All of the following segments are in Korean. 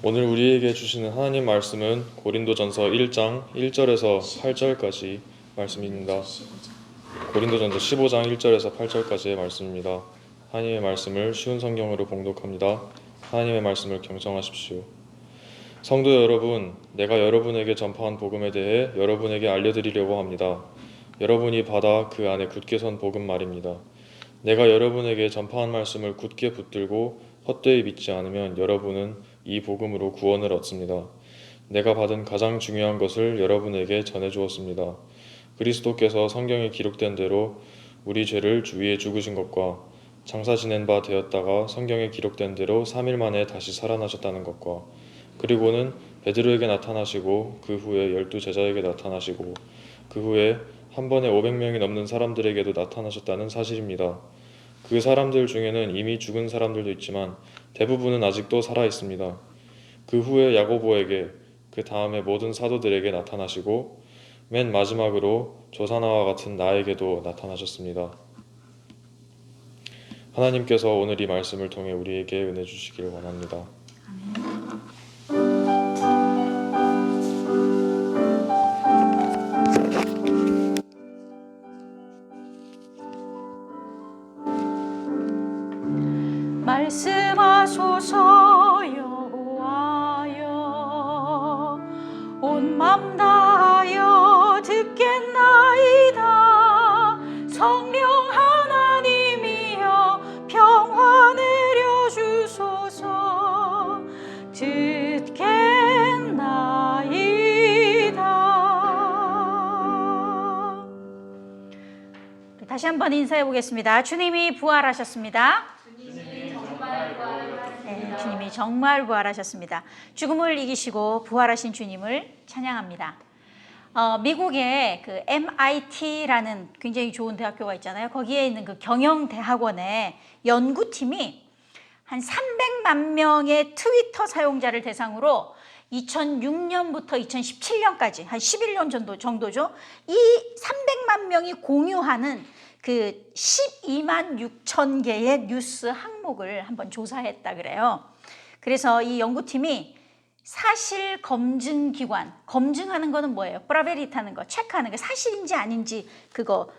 오늘 우리에게 주시는 하나님 말씀은 고린도전서 1장 1절에서 8절까지 말씀입니다. 고린도전서 15장 1절에서 8절까지의 말씀입니다. 하나님의 말씀을 쉬운 성경으로 봉독합니다. 하나님의 말씀을 경청하십시오. 성도 여러분, 내가 여러분에게 전파한 복음에 대해 여러분에게 알려드리려고 합니다. 여러분이 받아 그 안에 굳게 선 복음 말입니다. 내가 여러분에게 전파한 말씀을 굳게 붙들고 헛되이 믿지 않으면 여러분은 이 복음으로 구원을 얻습니다. 내가 받은 가장 중요한 것을 여러분에게 전해주었습니다. 그리스도께서 성경에 기록된 대로 우리 죄를 위해 죽으신 것과 장사 지낸 바 되었다가 성경에 기록된 대로 3일 만에 다시 살아나셨다는 것과 그리고는 베드로에게 나타나시고 그 후에 12제자에게 나타나시고 그 후에 한 번에 500명이 넘는 사람들에게도 나타나셨다는 사실입니다. 그 사람들 중에는 이미 죽은 사람들도 있지만 대부분은 아직도 살아 있습니다. 그 후에 야고보에게, 그 다음에 모든 사도들에게 나타나시고 맨 마지막으로 조사나와 같은 나에게도 나타나셨습니다. 하나님께서 오늘 이 말씀을 통해 우리에게 은혜 주시기를 원합니다. 말씀하소서 여호와여, 온 맘 다하여 듣겠나이다. 성령 하나님이여 평화 내려주소서. 듣겠나이다. 다시 한번 인사해 보겠습니다. 주님이 부활하셨습니다. 네, 주님이 정말 부활하셨습니다. 죽음을 이기시고 부활하신 주님을 찬양합니다. 미국의 그 MIT라는 굉장히 좋은 대학교가 있잖아요. 거기에 있는 그 경영대학원의 연구팀이 한 300만 명의 트위터 사용자를 대상으로 2006년부터 2017년까지 한 11년 정도죠. 이 300만 명이 공유하는 그 12만 6천 개의 뉴스 항목을 한번 조사했다 그래요. 그래서 이 연구팀이 사실 검증 기관, 검증하는 거는 뭐예요? 프라베리타는 거, 체크하는 거, 사실인지 아닌지 그거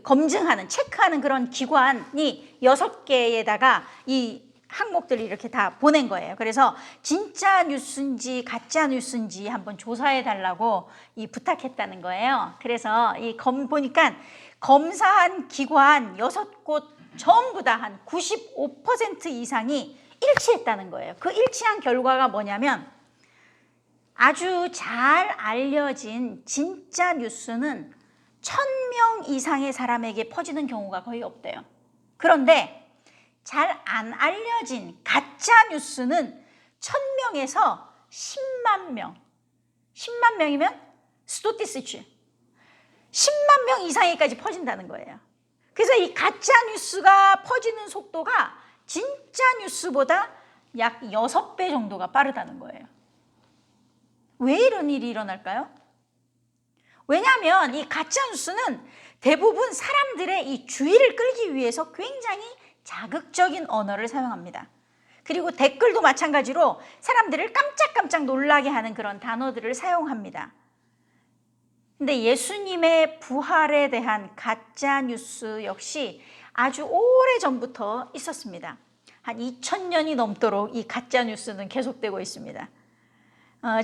검증하는, 체크하는 그런 기관이 6개에다가 이 항목들을 이렇게 다 보낸 거예요. 그래서 진짜 뉴스인지 가짜 뉴스인지 한번 조사해 달라고 부탁했다는 거예요. 그래서 보니까 검사한 기관 6곳 전부 다 한 95% 이상이 일치했다는 거예요. 그 일치한 결과가 뭐냐면 아주 잘 알려진 진짜 뉴스는 1000명 이상의 사람에게 퍼지는 경우가 거의 없대요. 그런데 잘 안 알려진 가짜 뉴스는 1000명에서 10만 명, 10만 명이면 스토티스치 10만 명 이상에까지 퍼진다는 거예요. 그래서 이 가짜 뉴스가 퍼지는 속도가 진짜 뉴스보다 약 6배 정도가 빠르다는 거예요. 왜 이런 일이 일어날까요? 왜냐하면 이 가짜 뉴스는 대부분 사람들의 이 주의를 끌기 위해서 굉장히 자극적인 언어를 사용합니다. 그리고 댓글도 마찬가지로 사람들을 깜짝깜짝 놀라게 하는 그런 단어들을 사용합니다. 근데 예수님의 부활에 대한 가짜 뉴스 역시 아주 오래전부터 있었습니다. 한 2000년이 넘도록 이 가짜 뉴스는 계속되고 있습니다.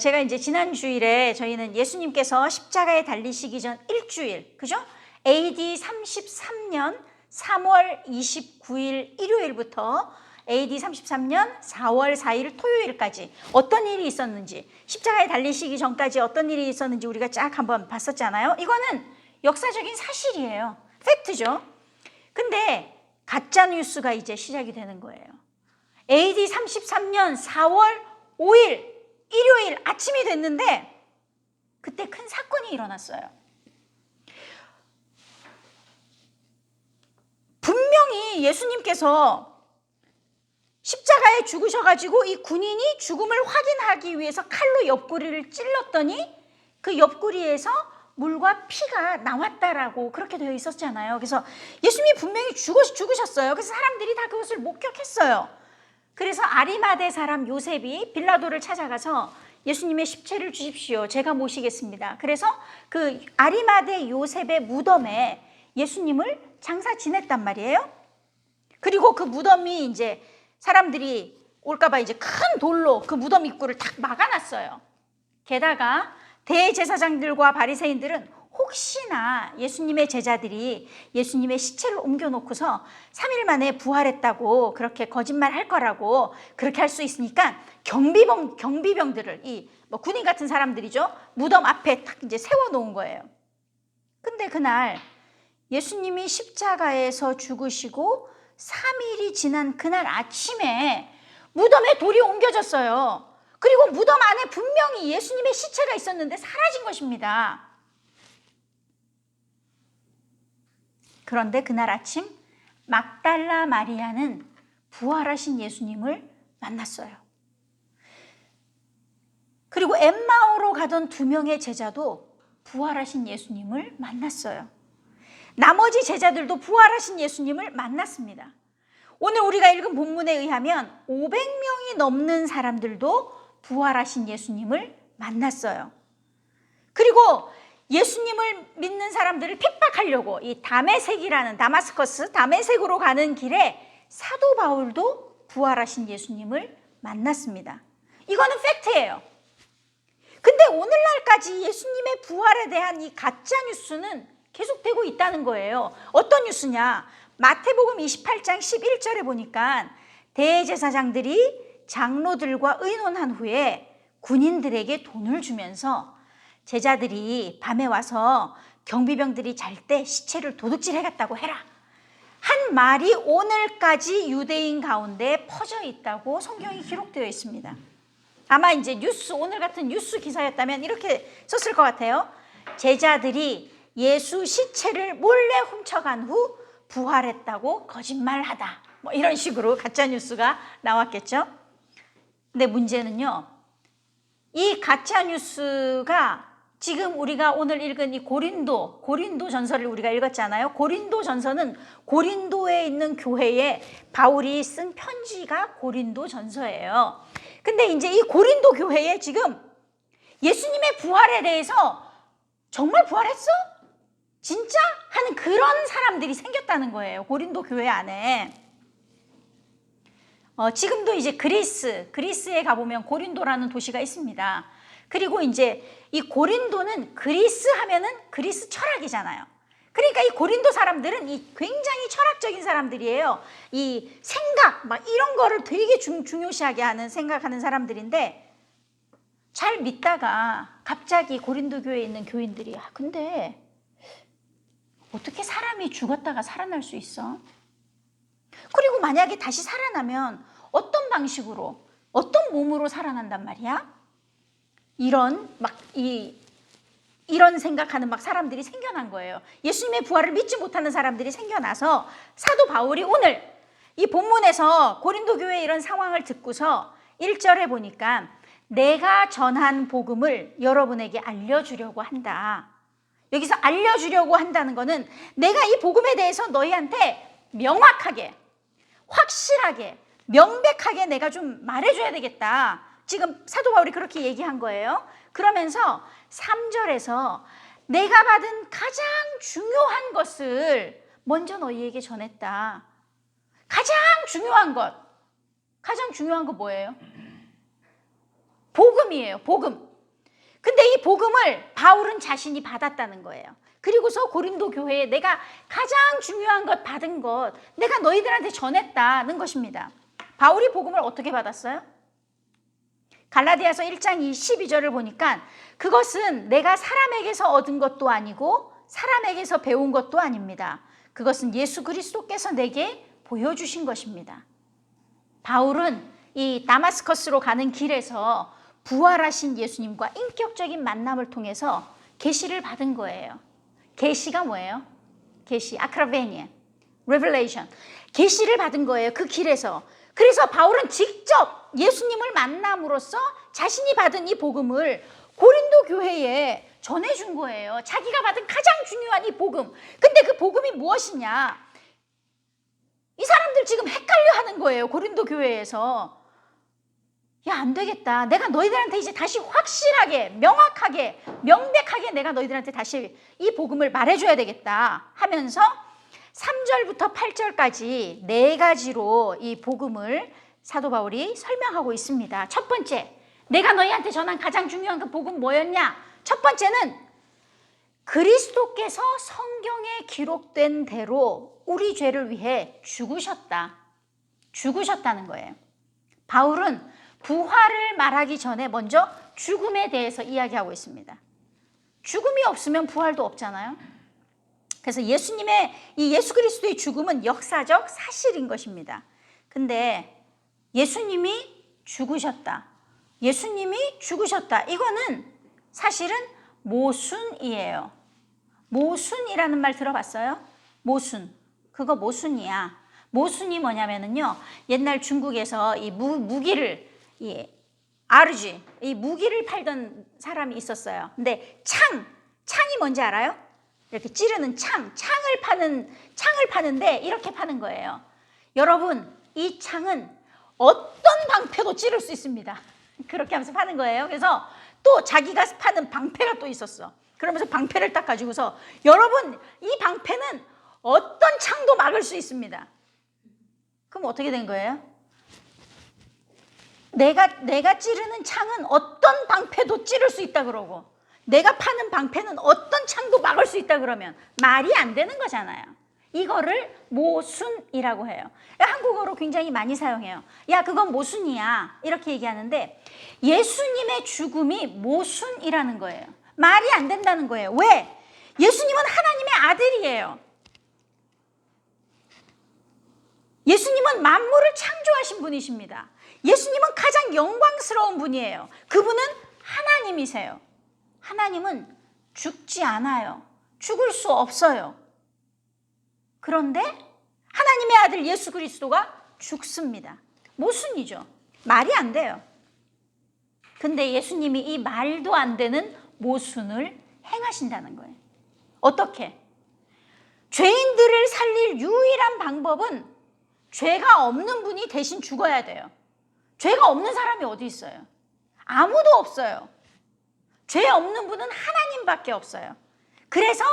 제가 이제 지난 주일에 저희는 예수님께서 십자가에 달리시기 전 일주일, 그죠? AD 33년 3월 29일 일요일부터 AD 33년 4월 4일 토요일까지 어떤 일이 있었는지, 십자가에 달리시기 전까지 어떤 일이 있었는지 우리가 쫙 한번 봤었잖아요. 이거는 역사적인 사실이에요. 팩트죠. 근데 가짜 뉴스가 이제 시작이 되는 거예요. AD 33년 4월 5일 일요일 아침이 됐는데 그때 큰 사건이 일어났어요. 분명히 예수님께서 십자가에 죽으셔가지고 이 군인이 죽음을 확인하기 위해서 칼로 옆구리를 찔렀더니 그 옆구리에서 물과 피가 나왔다라고 그렇게 되어 있었잖아요. 그래서 예수님이 분명히 죽으셨어요. 그래서 사람들이 다 그것을 목격했어요. 그래서 아리마대 사람 요셉이 빌라도를 찾아가서 예수님의 십체를 주십시오. 제가 모시겠습니다. 그래서 그 아리마대 요셉의 무덤에 예수님을 장사 지냈단 말이에요. 그리고 그 무덤이 이제 사람들이 올까봐 이제 큰 돌로 그 무덤 입구를 탁 막아놨어요. 게다가 대제사장들과 바리새인들은 혹시나 예수님의 제자들이 예수님의 시체를 옮겨놓고서 3일 만에 부활했다고 그렇게 거짓말 할 거라고 그렇게 할 수 있으니까 경비병들을 뭐 군인 같은 사람들이죠. 무덤 앞에 탁 이제 세워놓은 거예요. 근데 그날 예수님이 십자가에서 죽으시고 3일이 지난 그날 아침에 무덤에 돌이 옮겨졌어요. 그리고 무덤 안에 분명히 예수님의 시체가 있었는데 사라진 것입니다. 그런데 그날 아침 막달라 마리아는 부활하신 예수님을 만났어요. 그리고 엠마오로 가던 2명의 제자도 부활하신 예수님을 만났어요. 나머지 제자들도 부활하신 예수님을 만났습니다. 오늘 우리가 읽은 본문에 의하면 500명이 넘는 사람들도 부활하신 예수님을 만났어요. 그리고 예수님을 믿는 사람들을 핍박하려고 이 다메섹으로 가는 길에 사도 바울도 부활하신 예수님을 만났습니다. 이거는 팩트예요. 근데 오늘날까지 예수님의 부활에 대한 이 가짜 뉴스는 계속되고 있다는 거예요. 어떤 뉴스냐? 마태복음 28장 11절에 보니까 대제사장들이 장로들과 의논한 후에 군인들에게 돈을 주면서 제자들이 밤에 와서 경비병들이 잘 때 시체를 도둑질 해갔다고 해라. 한 말이 오늘까지 유대인 가운데 퍼져 있다고 성경이 기록되어 있습니다. 아마 이제 오늘 같은 뉴스 기사였다면 이렇게 썼을 것 같아요. 제자들이 예수 시체를 몰래 훔쳐간 후 부활했다고 거짓말하다. 뭐 이런 식으로 가짜 뉴스가 나왔겠죠. 근데 문제는요. 이 가짜 뉴스가 지금 우리가 오늘 읽은 이 고린도 전서를 우리가 읽었잖아요. 고린도 전서는 고린도에 있는 교회에 바울이 쓴 편지가 고린도 전서예요. 근데 이제 이 고린도 교회에 지금 예수님의 부활에 대해서 정말 부활했어? 진짜? 하는 그런 사람들이 생겼다는 거예요. 고린도 교회 안에. 지금도 이제 그리스에 가보면 고린도라는 도시가 있습니다. 그리고 이제 이 고린도는 그리스 하면은 그리스 철학이잖아요. 그러니까 이 고린도 사람들은 이 굉장히 철학적인 사람들이에요. 이 생각, 막 이런 거를 되게 중요시하게 생각하는 사람들인데 잘 믿다가 갑자기 고린도 교회에 있는 교인들이 근데 어떻게 사람이 죽었다가 살아날 수 있어? 그리고 만약에 다시 살아나면 어떤 방식으로, 어떤 몸으로 살아난단 말이야? 이런 생각하는 사람들이 생겨난 거예요. 예수님의 부활을 믿지 못하는 사람들이 생겨나서 사도 바울이 오늘 이 본문에서 고린도 교회의 이런 상황을 듣고서 1절에 보니까 내가 전한 복음을 여러분에게 알려주려고 한다. 여기서 알려주려고 한다는 거는 내가 이 복음에 대해서 너희한테 명확하게, 확실하게, 명백하게 내가 좀 말해줘야 되겠다. 지금 사도 바울이 그렇게 얘기한 거예요. 그러면서 3절에서 내가 받은 가장 중요한 것을 먼저 너희에게 전했다. 가장 중요한 거 뭐예요? 복음이에요. 복음. 근데 이 복음을 바울은 자신이 받았다는 거예요. 그리고서 고린도 교회에 내가 가장 중요한 것 받은 것 내가 너희들한테 전했다는 것입니다. 바울이 복음을 어떻게 받았어요? 갈라디아서 1장 12절을 보니까 그것은 내가 사람에게서 얻은 것도 아니고 사람에게서 배운 것도 아닙니다. 그것은 예수 그리스도께서 내게 보여주신 것입니다. 바울은 이 다마스커스로 가는 길에서 부활하신 예수님과 인격적인 만남을 통해서 계시를 받은 거예요. 계시가 뭐예요? 계시, 아크라베니아, 레벨레이션. 계시를 받은 거예요. 그 길에서. 그래서 바울은 직접 예수님을 만남으로써 자신이 받은 이 복음을 고린도 교회에 전해준 거예요. 자기가 받은 가장 중요한 이 복음. 근데 그 복음이 무엇이냐? 이 사람들 지금 헷갈려 하는 거예요. 고린도 교회에서. 야, 안 되겠다. 내가 너희들한테 이제 다시 확실하게, 명확하게, 명백하게 내가 너희들한테 다시 이 복음을 말해줘야 되겠다 하면서 3절부터 8절까지 4가지로 이 복음을 사도 바울이 설명하고 있습니다. 첫 번째, 내가 너희한테 전한 가장 중요한 그 복음 뭐였냐? 첫 번째는 그리스도께서 성경에 기록된 대로 우리 죄를 위해 죽으셨다. 죽으셨다는 거예요. 바울은 부활을 말하기 전에 먼저 죽음에 대해서 이야기하고 있습니다. 죽음이 없으면 부활도 없잖아요. 그래서 예수님의 이 예수 그리스도의 죽음은 역사적 사실인 것입니다. 근데 예수님이 죽으셨다. 예수님이 죽으셨다. 이거는 사실은 모순이에요. 모순이라는 말 들어봤어요? 모순. 그거 모순이야. 모순이 뭐냐면요. 옛날 중국에서 이 무기를 아르쥐, 이 무기를 팔던 사람이 있었어요. 근데 창이 뭔지 알아요? 이렇게 찌르는 창을 파는데 이렇게 파는 거예요. 여러분, 이 창은 어떤 방패도 찌를 수 있습니다. 그렇게 하면서 파는 거예요. 그래서 또 자기가 파는 방패가 또 있었어. 그러면서 방패를 딱 가지고서 여러분, 이 방패는 어떤 창도 막을 수 있습니다. 그럼 어떻게 된 거예요? 내가 찌르는 창은 어떤 방패도 찌를 수 있다 그러고 내가 파는 방패는 어떤 창도 막을 수 있다 그러면 말이 안 되는 거잖아요. 이거를 모순이라고 해요. 한국어로 굉장히 많이 사용해요. 야, 그건 모순이야. 이렇게 얘기하는데 예수님의 죽음이 모순이라는 거예요. 말이 안 된다는 거예요. 왜? 예수님은 하나님의 아들이에요. 예수님은 만물을 창조하신 분이십니다. 예수님은 가장 영광스러운 분이에요. 그분은 하나님이세요. 하나님은 죽지 않아요. 죽을 수 없어요. 그런데 하나님의 아들 예수 그리스도가 죽습니다. 모순이죠. 말이 안 돼요. 근데 예수님이 이 말도 안 되는 모순을 행하신다는 거예요. 어떻게? 죄인들을 살릴 유일한 방법은 죄가 없는 분이 대신 죽어야 돼요. 죄가 없는 사람이 어디 있어요? 아무도 없어요. 죄 없는 분은 하나님밖에 없어요. 그래서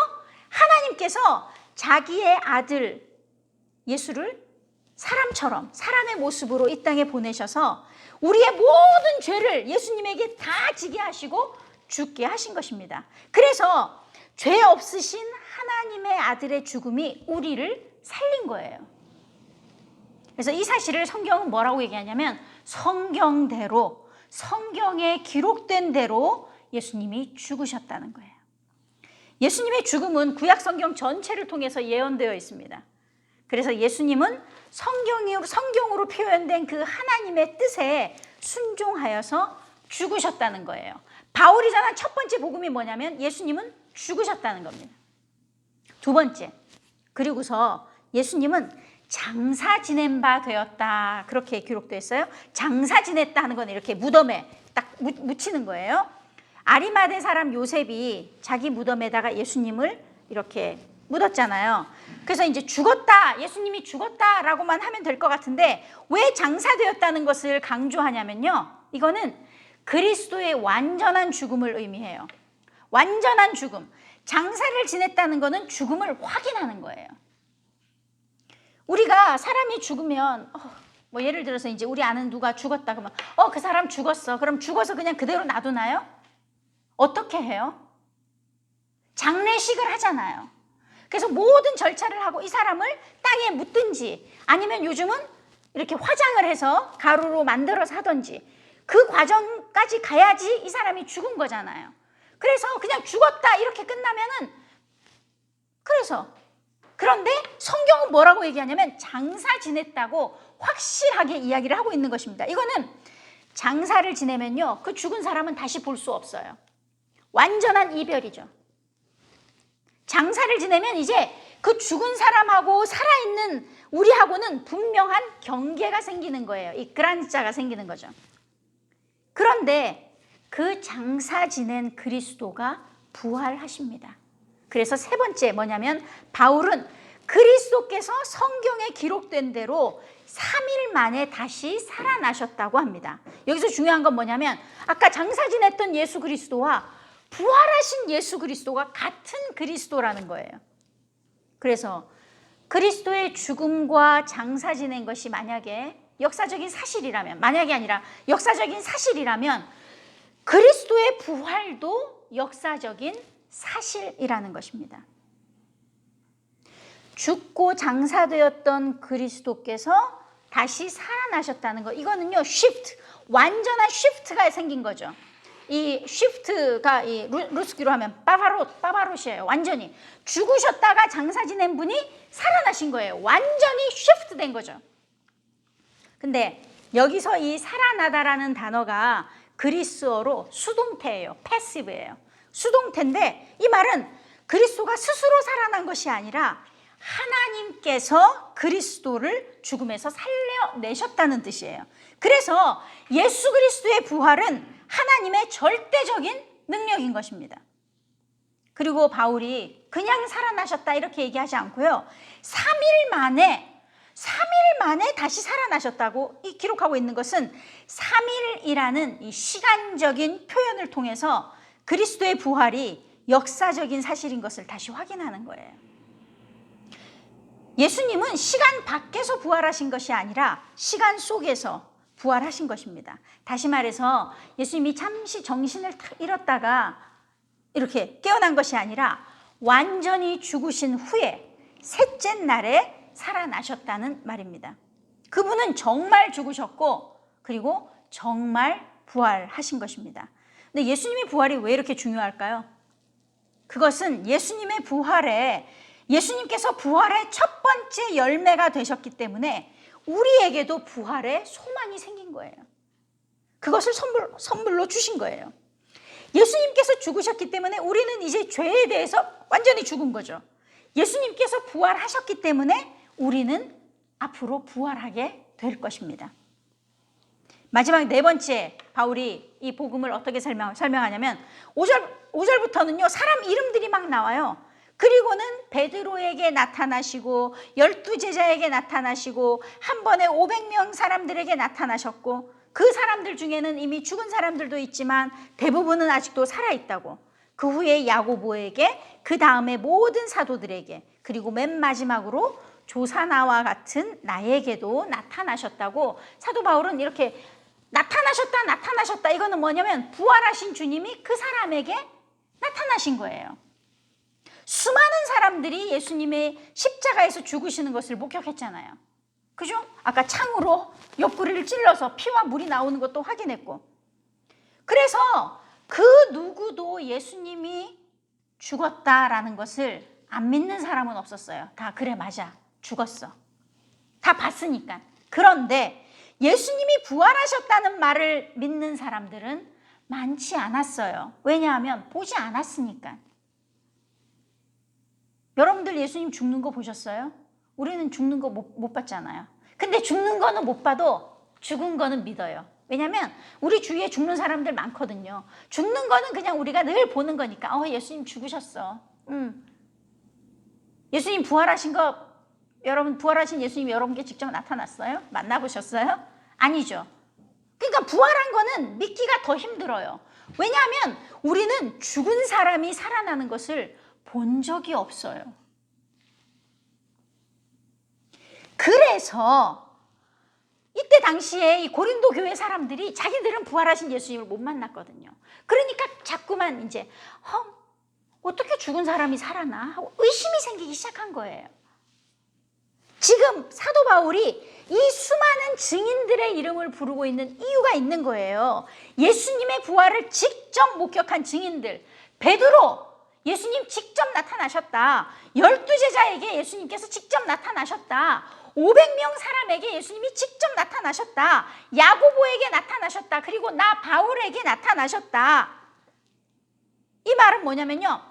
하나님께서 자기의 아들 예수를 사람처럼 사람의 모습으로 이 땅에 보내셔서 우리의 모든 죄를 예수님에게 다 지게 하시고 죽게 하신 것입니다. 그래서 죄 없으신 하나님의 아들의 죽음이 우리를 살린 거예요. 그래서 이 사실을 성경은 뭐라고 얘기하냐면 성경대로, 성경에 기록된 대로 예수님이 죽으셨다는 거예요. 예수님의 죽음은 구약 성경 전체를 통해서 예언되어 있습니다. 그래서 예수님은 성경으로 표현된 그 하나님의 뜻에 순종하여서 죽으셨다는 거예요. 바울이 전한 첫 번째 복음이 뭐냐면 예수님은 죽으셨다는 겁니다. 두 번째, 그리고서 예수님은 장사 지낸 바 되었다. 그렇게 기록되어 있어요. 장사 지냈다 하는 건 이렇게 무덤에 딱 묻히는 거예요. 아리마대 사람 요셉이 자기 무덤에다가 예수님을 이렇게 묻었잖아요. 그래서 이제 죽었다, 예수님이 죽었다라고만 하면 될 것 같은데 왜 장사되었다는 것을 강조하냐면요. 이거는 그리스도의 완전한 죽음을 의미해요. 완전한 죽음. 장사를 지냈다는 거는 죽음을 확인하는 거예요. 우리가 사람이 죽으면 뭐 예를 들어서 이제 우리 아는 누가 죽었다 그러면 그 사람 죽었어. 그럼 죽어서 그냥 그대로 놔두나요? 어떻게 해요? 장례식을 하잖아요. 그래서 모든 절차를 하고 이 사람을 땅에 묻든지 아니면 요즘은 이렇게 화장을 해서 가루로 만들어서 하든지 그 과정까지 가야지 이 사람이 죽은 거잖아요. 그래서 그냥 죽었다 이렇게 끝나면은 그런데 성경은 뭐라고 얘기하냐면 장사 지냈다고 확실하게 이야기를 하고 있는 것입니다. 이거는 장사를 지내면요. 그 죽은 사람은 다시 볼 수 없어요. 완전한 이별이죠. 장사를 지내면 이제 그 죽은 사람하고 살아있는 우리하고는 분명한 경계가 생기는 거예요. 이 그란자가 생기는 거죠. 그런데 그 장사 지낸 그리스도가 부활하십니다. 그래서 세 번째 뭐냐면 바울은 그리스도께서 성경에 기록된 대로 3일 만에 다시 살아나셨다고 합니다. 여기서 중요한 건 뭐냐면 아까 장사 지냈던 예수 그리스도와 부활하신 예수 그리스도가 같은 그리스도라는 거예요. 그래서 그리스도의 죽음과 장사 지낸 것이 만약에 역사적인 사실이라면, 만약이 아니라 역사적인 사실이라면 그리스도의 부활도 역사적인 사실이라는 것입니다. 죽고 장사되었던 그리스도께서 다시 살아나셨다는 거, 이거는요 쉬프트, 완전한 쉬프트가 생긴 거죠. 이 쉬프트가 이 루스기로 하면 빠바롯이에요. 완전히 죽으셨다가 장사 지낸 분이 살아나신 거예요. 완전히 쉬프트 된 거죠. 근데 여기서 이 살아나다라는 단어가 그리스어로 수동태예요. 패시브예요. 수동태인데 이 말은 그리스도가 스스로 살아난 것이 아니라 하나님께서 그리스도를 죽음에서 살려내셨다는 뜻이에요. 그래서 예수 그리스도의 부활은 하나님의 절대적인 능력인 것입니다. 그리고 바울이 그냥 살아나셨다 이렇게 얘기하지 않고요. 3일 만에 다시 살아나셨다고 기록하고 있는 것은 3일이라는 이 시간적인 표현을 통해서 그리스도의 부활이 역사적인 사실인 것을 다시 확인하는 거예요. 예수님은 시간 밖에서 부활하신 것이 아니라 시간 속에서 부활하신 것입니다. 다시 말해서 예수님이 잠시 정신을 탁 잃었다가 이렇게 깨어난 것이 아니라 완전히 죽으신 후에 셋째 날에 살아나셨다는 말입니다. 그분은 정말 죽으셨고 그리고 정말 부활하신 것입니다. 근데 예수님의 부활이 왜 이렇게 중요할까요? 그것은 예수님의 부활에 예수님께서 부활의 첫 번째 열매가 되셨기 때문에 우리에게도 부활의 소망이 생긴 거예요. 그것을 선물로 주신 거예요. 예수님께서 죽으셨기 때문에 우리는 이제 죄에 대해서 완전히 죽은 거죠. 예수님께서 부활하셨기 때문에 우리는 앞으로 부활하게 될 것입니다. 마지막 네 번째 바울이 이 복음을 어떻게 설명하냐면 5절부터는요 사람 이름들이 막 나와요. 그리고는 베드로에게 나타나시고 12제자에게 나타나시고 한 번에 500명 사람들에게 나타나셨고 그 사람들 중에는 이미 죽은 사람들도 있지만 대부분은 아직도 살아있다고. 그 후에 야고보에게, 그 다음에 모든 사도들에게, 그리고 맨 마지막으로 조사나와 같은 나에게도 나타나셨다고. 사도 바울은 이렇게 나타나셨다 이거는 뭐냐면 부활하신 주님이 그 사람에게 나타나신 거예요. 수많은 사람들이 예수님의 십자가에서 죽으시는 것을 목격했잖아요. 그죠? 아까 창으로 옆구리를 찔러서 피와 물이 나오는 것도 확인했고. 그래서 그 누구도 예수님이 죽었다라는 것을 안 믿는 사람은 없었어요. 다 그래 맞아 죽었어. 다 봤으니까. 그런데 예수님이 부활하셨다는 말을 믿는 사람들은 많지 않았어요. 왜냐하면 보지 않았으니까. 여러분들 예수님 죽는 거 보셨어요? 우리는 죽는 거 못 봤잖아요. 근데 죽는 거는 못 봐도 죽은 거는 믿어요. 왜냐하면 우리 주위에 죽는 사람들 많거든요. 죽는 거는 그냥 우리가 늘 보는 거니까 예수님 죽으셨어. 예수님 부활하신 거 여러분 부활하신 예수님이 여러분께 직접 나타났어요? 만나보셨어요? 아니죠. 그러니까 부활한 거는 믿기가 더 힘들어요. 왜냐하면 우리는 죽은 사람이 살아나는 것을 본 적이 없어요. 그래서 이때 당시에 이 고린도 교회 사람들이 자기들은 부활하신 예수님을 못 만났거든요. 그러니까 자꾸만 이제 어떻게 죽은 사람이 살아나? 하고 의심이 생기기 시작한 거예요. 지금 사도 바울이 이 수많은 증인들의 이름을 부르고 있는 이유가 있는 거예요. 예수님의 부활을 직접 목격한 증인들. 베드로, 예수님 직접 나타나셨다. 12제자에게 예수님께서 직접 나타나셨다. 500명 사람에게 예수님이 직접 나타나셨다. 야고보에게 나타나셨다. 그리고 나 바울에게 나타나셨다. 이 말은 뭐냐면요.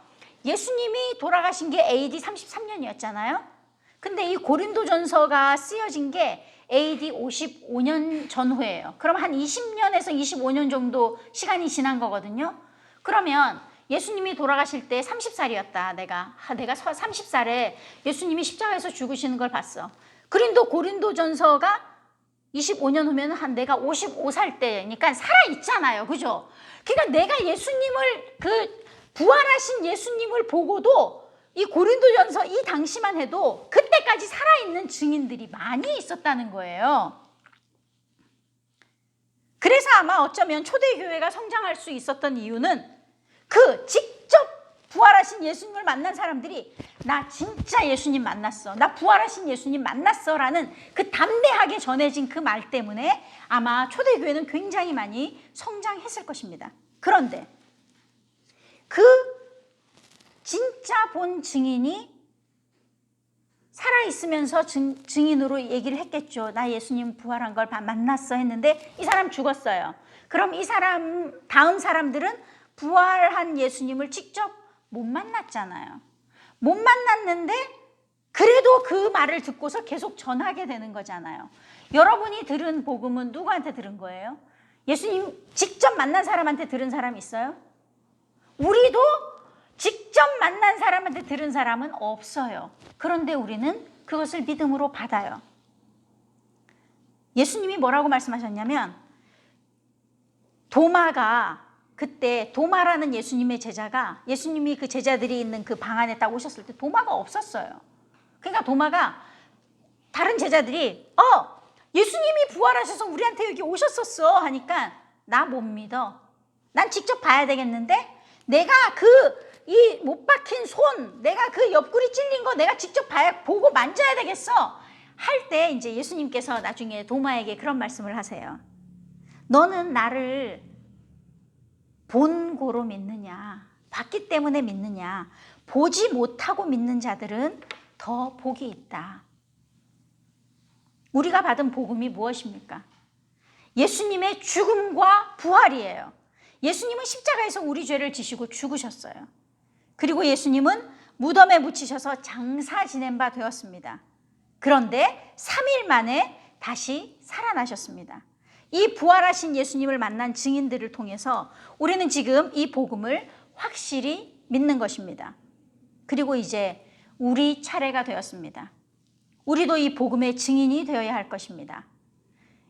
예수님이 돌아가신 게 AD 33년이었잖아요. 근데 이 고린도전서가 쓰여진 게 AD 55년 전후예요. 그럼 한 20년에서 25년 정도 시간이 지난 거거든요. 그러면 예수님이 돌아가실 때 30살이었다. 내가 30살에 예수님이 십자가에서 죽으시는 걸 봤어. 고린도전서가 25년 후면 내가 55살 때니까 살아있잖아요. 그죠? 그러니까 내가 예수님을, 부활하신 예수님을 보고도 이 고린도전서 이 당시만 해도 그때까지 살아있는 증인들이 많이 있었다는 거예요. 그래서 아마 어쩌면 초대교회가 성장할 수 있었던 이유는 직접 부활하신 예수님을 만난 사람들이 나 진짜 예수님 만났어. 나 부활하신 예수님 만났어. 라는 담대하게 전해진 그 말 때문에 아마 초대교회는 굉장히 많이 성장했을 것입니다. 그런데 진짜 본 증인이 살아있으면서 증인으로 얘기를 했겠죠. 나 예수님 부활한 걸 만났어 했는데 이 사람 죽었어요. 그럼 이 사람, 다음 사람들은 부활한 예수님을 직접 못 만났잖아요. 못 만났는데 그래도 그 말을 듣고서 계속 전하게 되는 거잖아요. 여러분이 들은 복음은 누구한테 들은 거예요? 예수님 직접 만난 사람한테 들은 사람 있어요? 우리도 직접 만난 사람한테 들은 사람은 없어요. 그런데 우리는 그것을 믿음으로 받아요. 예수님이 뭐라고 말씀하셨냐면 그때 도마라는 예수님의 제자가 예수님이 그 제자들이 있는 그 방 안에 딱 오셨을 때 도마가 없었어요. 그러니까 도마가 다른 제자들이 예수님이 부활하셔서 우리한테 여기 오셨었어 하니까 나 못 믿어. 난 직접 봐야 되겠는데 내가 이 못 박힌 손, 내가 그 옆구리 찔린 거 내가 직접 보고 만져야 되겠어 할 때 이제 예수님께서 나중에 도마에게 그런 말씀을 하세요. 너는 나를 본고로 믿느냐, 봤기 때문에 믿느냐, 보지 못하고 믿는 자들은 더 복이 있다. 우리가 받은 복음이 무엇입니까? 예수님의 죽음과 부활이에요. 예수님은 십자가에서 우리 죄를 지시고 죽으셨어요. 그리고 예수님은 무덤에 묻히셔서 장사 지낸 바 되었습니다. 그런데 3일 만에 다시 살아나셨습니다. 이 부활하신 예수님을 만난 증인들을 통해서 우리는 지금 이 복음을 확실히 믿는 것입니다. 그리고 이제 우리 차례가 되었습니다. 우리도 이 복음의 증인이 되어야 할 것입니다.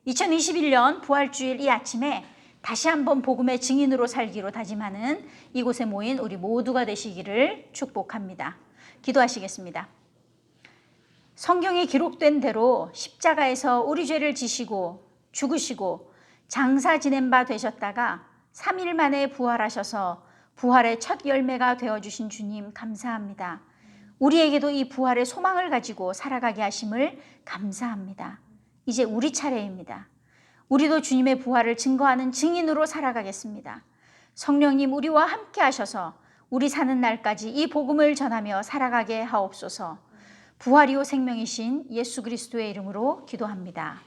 2021년 부활주일 이 아침에 다시 한번 복음의 증인으로 살기로 다짐하는 이곳에 모인 우리 모두가 되시기를 축복합니다. 기도하시겠습니다. 성경에 기록된 대로 십자가에서 우리 죄를 지시고 죽으시고 장사 지낸 바 되셨다가 3일 만에 부활하셔서 부활의 첫 열매가 되어주신 주님 감사합니다. 우리에게도 이 부활의 소망을 가지고 살아가게 하심을 감사합니다. 이제 우리 차례입니다. 우리도 주님의 부활을 증거하는 증인으로 살아가겠습니다. 성령님 우리와 함께 하셔서 우리 사는 날까지 이 복음을 전하며 살아가게 하옵소서. 부활이요 생명이신 예수 그리스도의 이름으로 기도합니다.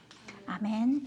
아멘.